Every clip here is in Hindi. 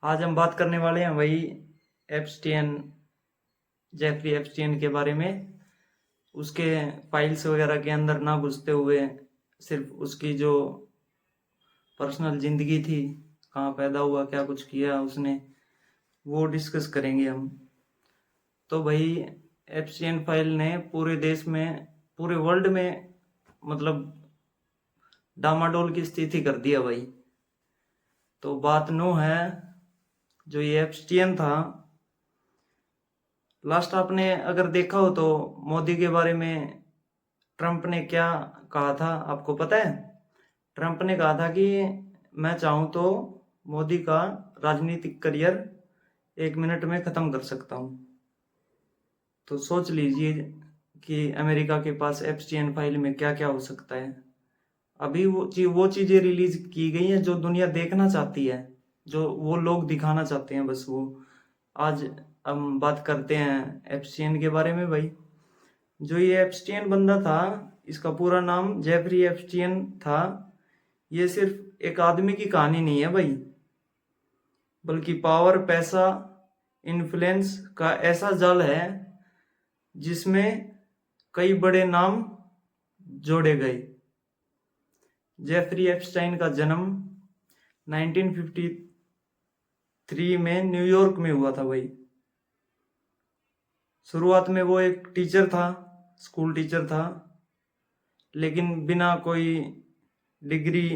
आज हम बात करने वाले हैं वही एप्स्टियन जेफरी एप्स्टियन के बारे में। उसके फाइल्स वगैरह के अंदर ना घुसते हुए सिर्फ उसकी जो पर्सनल ज़िंदगी थी, कहाँ पैदा हुआ, क्या कुछ किया उसने, वो डिस्कस करेंगे हम। तो भाई एप्स्टियन फाइल ने पूरे देश में, पूरे वर्ल्ड में मतलब डामाडोल की स्थिति कर दिया भाई। तो बात नो है, जो ये एप्स्टियन था, लास्ट आपने अगर देखा हो तो मोदी के बारे में ट्रंप ने क्या कहा था आपको पता है? ट्रंप ने कहा था कि मैं चाहूँ तो मोदी का राजनीतिक करियर 1 मिनट में ख़त्म कर सकता हूँ। तो सोच लीजिए कि अमेरिका के पास एप्स्टियन फाइल में क्या क्या हो सकता है। अभी वो चीज़ें रिलीज की गई हैं जो दुनिया देखना चाहती है, जो वो लोग दिखाना चाहते हैं, बस वो। आज हम बात करते हैं एप्स्टियन के बारे में भाई। जो ये एप्स्टियन बंदा था, इसका पूरा नाम जेफरी एप्स्टियन था। ये सिर्फ एक आदमी की कहानी नहीं है भाई, बल्कि पावर, पैसा, इन्फ्लुएंस का ऐसा जाल है जिसमें कई बड़े नाम जोड़े गए। जेफरी एप्स्टाइन का जन्म 1953 में न्यूयॉर्क में हुआ था भाई। शुरुआत में वो एक टीचर था, स्कूल टीचर था, लेकिन बिना कोई डिग्री,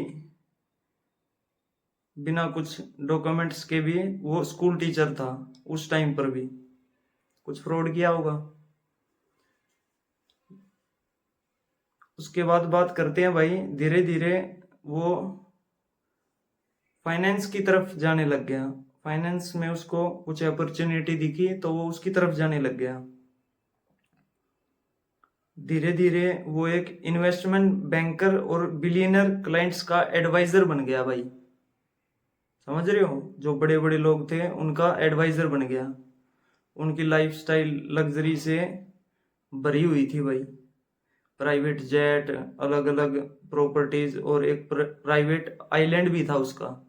बिना कुछ डॉक्यूमेंट्स के भी वो स्कूल टीचर था। उस टाइम पर भी कुछ फ्रॉड किया होगा। उसके बाद बात करते हैं भाई, धीरे धीरे वो फाइनेंस की तरफ जाने लग गया। फाइनेंस में उसको कुछ अपॉर्चुनिटी दिखी तो वो उसकी तरफ जाने लग गया। धीरे धीरे वो एक इन्वेस्टमेंट बैंकर और बिलियनर क्लाइंट्स का एडवाइजर बन गया भाई। समझ रहे हो? जो बड़े बड़े लोग थे उनका एडवाइजर बन गया। उनकी लाइफस्टाइल लग्जरी से भरी हुई थी भाई। प्राइवेट जेट, अलग अलग प्रॉपर्टीज और एक प्राइवेट आइलैंड भी था उसका।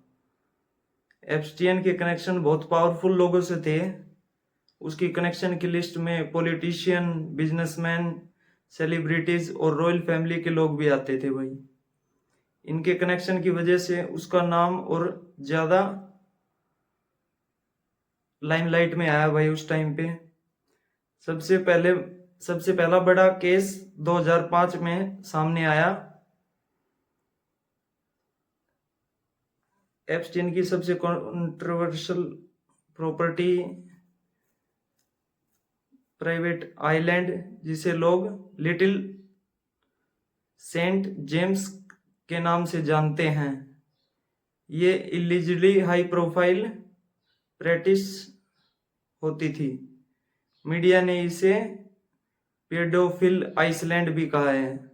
एप्स्टियन के कनेक्शन बहुत पावरफुल लोगों से थे। उसकी कनेक्शन की लिस्ट में पॉलिटिशियन, बिजनेसमैन, सेलिब्रिटीज और रॉयल फैमिली के लोग भी आते थे भाई। इनके कनेक्शन की वजह से उसका नाम और ज्यादा लाइमलाइट में आया भाई उस टाइम पे। सबसे पहले सबसे पहला बड़ा केस 2005 में सामने आया। एप्स्टीन की सबसे कंट्रोवर्शियल प्रॉपर्टी प्राइवेट आइलैंड, जिसे लोग लिटिल सेंट जेम्स के नाम से जानते हैं, ये इलीजिबली हाई प्रोफाइल प्रैक्टिस होती थी। मीडिया ने इसे पेडोफिल आइसलैंड भी कहा है।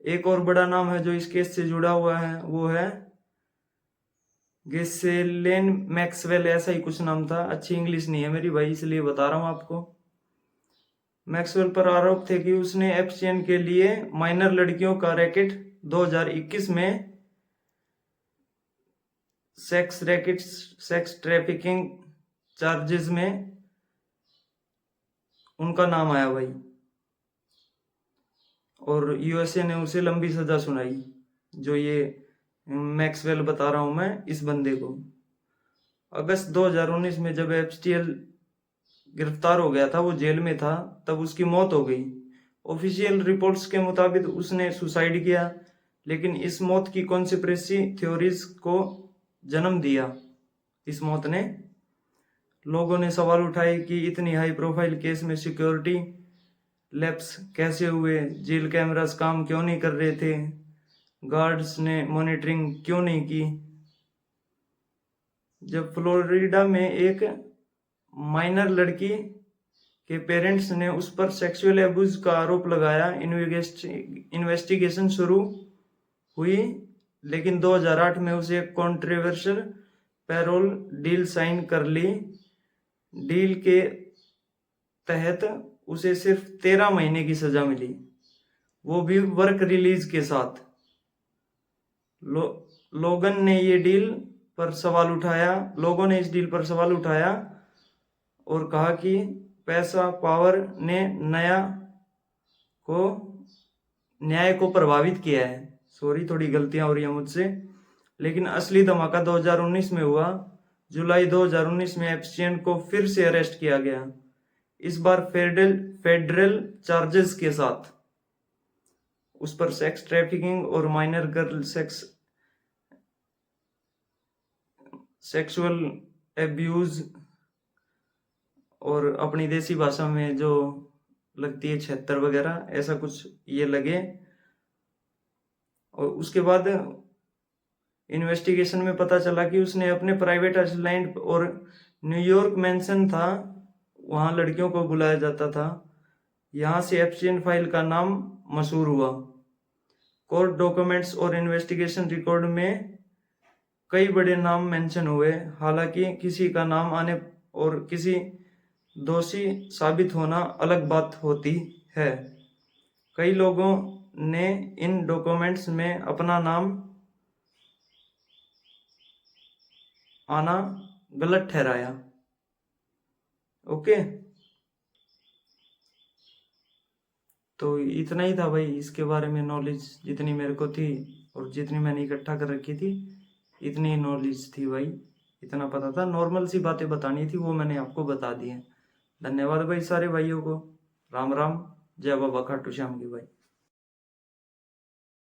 एक और बड़ा नाम है जो इस केस से जुड़ा हुआ है, वो है गिसेलेन मैक्सवेल, ऐसा ही कुछ नाम था। अच्छी इंग्लिश नहीं है मेरी भाई, इसलिए बता रहा हूं आपको। मैक्सवेल पर आरोप थे कि उसने एप्स्टियन के लिए माइनर लड़कियों का रैकेट 2021 में सेक्स ट्रैफिकिंग चार्जेस में उनका नाम आया भाई, और यूएसए ने उसे लंबी सजा सुनाई। जो ये मैक्सवेल बता रहा हूं मैं, इस बंदे को अगस्त 2019 में जब एप्स्टियन गिरफ्तार हो गया था, वो जेल में था, तब उसकी मौत हो गई। ऑफिशियल रिपोर्ट्स के मुताबिक उसने सुसाइड किया, लेकिन इस मौत की कॉन्स्पिरेसी थ्योरीज को जन्म दिया। इस मौत ने, लोगों ने सवाल उठाए कि इतनी हाई प्रोफाइल केस में सिक्योरिटी लैप्स कैसे हुए, जेल कैमरास काम क्यों नहीं कर रहे थे, गार्ड्स ने मॉनिटरिंग क्यों नहीं की। जब फ्लोरिडा में एक माइनर लड़की के पेरेंट्स ने उस पर सेक्सुअल एब्यूज का आरोप लगाया, इन्वेस्टिगेशन शुरू हुई, लेकिन 2008 में उसे कॉन्ट्रोवर्शियल पैरोल डील साइन कर ली। डील के तहत उसे सिर्फ 13 महीने की सजा मिली, वो भी वर्क रिलीज के साथ। लोगन ने ये डील पर सवाल उठाया, लोगों ने इस डील पर सवाल उठाया और कहा कि पैसा पावर ने न्याय को प्रभावित किया है। सॉरी, थोड़ी गलतियां हो रही हैं मुझसे, लेकिन असली धमाका 2019 में हुआ। जुलाई 2019 में एप्स्टीन को फिर से अरेस्ट किया गया, इस बार फेडरल चार्जेस के साथ। उस पर सेक्स ट्रैफिकिंग और माइनर गर्ल सेक्सुअल एब्यूज और अपनी देसी भाषा में जो लगती है 76 वगैरह, ऐसा कुछ ये लगे। और उसके बाद इन्वेस्टिगेशन में पता चला कि उसने अपने प्राइवेट आइलैंड और न्यूयॉर्क मैंसन था, वहां लड़कियों को बुलाया जाता था, यहां से एप्स्टीन फाइल का नाम मशहूर हुआ। कोर्ट डॉक्यूमेंट्स और इन्वेस्टिगेशन रिकॉर्ड में कई बड़े नाम मेंशन हुए, हालांकि किसी का नाम आने और किसी दोषी साबित होना अलग बात होती है। कई लोगों ने इन डॉक्यूमेंट्स में अपना नाम आना गलत ठहराया। ओके, तो इतना ही था भाई इसके बारे में नॉलेज, जितनी मेरे को थी और जितनी मैंने इकट्ठा कर रखी थी इतनी ही नॉलेज थी भाई, इतना पता था। नॉर्मल सी बातें बतानी थी, वो मैंने आपको बता दी है। धन्यवाद भाई सारे भाइयों को। राम राम, जय बाबा खाटू श्याम की भाई।